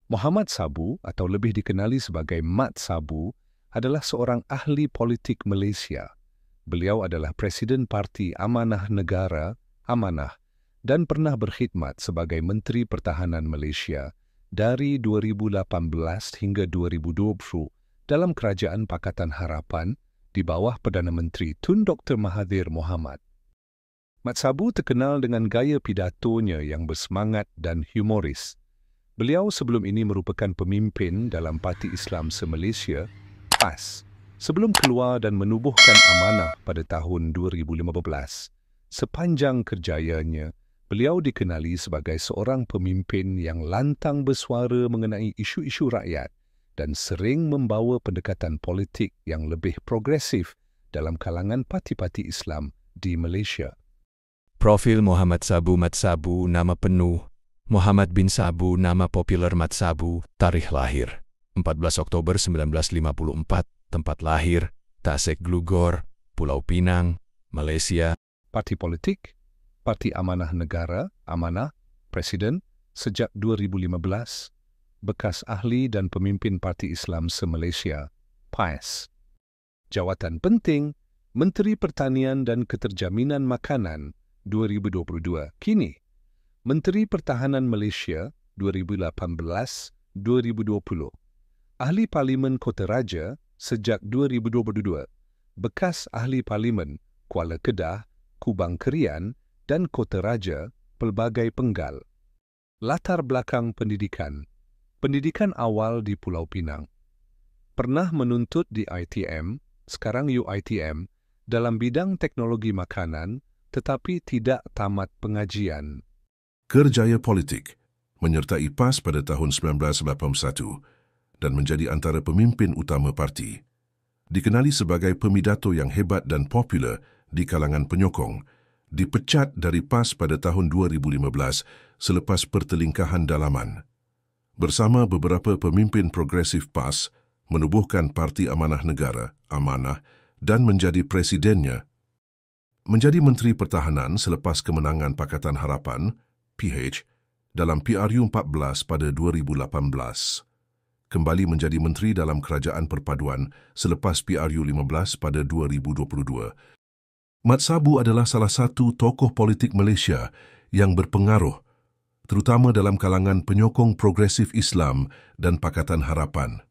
Muhammad Sabu atau lebih dikenali sebagai Mat Sabu adalah seorang ahli politik Malaysia. Beliau adalah Presiden Parti Amanah Negara, Amanah, dan pernah berkhidmat sebagai Menteri Pertahanan Malaysia dari 2018 hingga 2020 dalam Kerajaan Pakatan Harapan di bawah Perdana Menteri Tun Dr. Mahathir Mohamad. Mat Sabu terkenal dengan gaya pidatonya yang bersemangat dan humoris. Beliau sebelum ini merupakan pemimpin dalam Parti Islam se-Malaysia, PAS, sebelum keluar dan menubuhkan amanah pada tahun 2015. Sepanjang kerjayanya, beliau dikenali sebagai seorang pemimpin yang lantang bersuara mengenai isu-isu rakyat dan sering membawa pendekatan politik yang lebih progresif dalam kalangan parti-parti Islam di Malaysia. Profil Muhammad Sabu. Mat Sabu, nama penuh Muhammad bin Sabu, nama populer Mat Sabu, tarikh lahir 14 Oktober 1954, tempat lahir Tasik Glugor, Pulau Pinang, Malaysia. Parti politik, Parti Amanah Negara, Amanah, Presiden sejak 2015, bekas ahli dan pemimpin Parti Islam se-Malaysia, PAS. Jawatan penting, Menteri Pertanian dan Keterjaminan Makanan 2022, kini Menteri Pertahanan Malaysia 2018-2020. Ahli Parlimen Kota Raja sejak 2022. Bekas Ahli Parlimen Kuala Kedah, Kubang Kerian dan Kota Raja pelbagai penggal. Latar belakang pendidikan. Pendidikan awal di Pulau Pinang. Pernah menuntut di ITM, sekarang UiTM, dalam bidang teknologi makanan tetapi tidak tamat pengajian. Kerjaya politik, menyertai PAS pada tahun 1981 dan menjadi antara pemimpin utama parti. Dikenali sebagai pemidato yang hebat dan popular di kalangan penyokong, dipecat dari PAS pada tahun 2015 selepas pertelingkahan dalaman. Bersama beberapa pemimpin progresif PAS, menubuhkan Parti Amanah Negara, Amanah, dan menjadi presidennya. Menjadi Menteri Pertahanan selepas kemenangan Pakatan Harapan, PH, dalam PRU 14 pada 2018. Kembali menjadi Menteri dalam Kerajaan Perpaduan selepas PRU 15 pada 2022. Mat Sabu adalah salah satu tokoh politik Malaysia yang berpengaruh, terutama dalam kalangan penyokong progresif Islam dan Pakatan Harapan.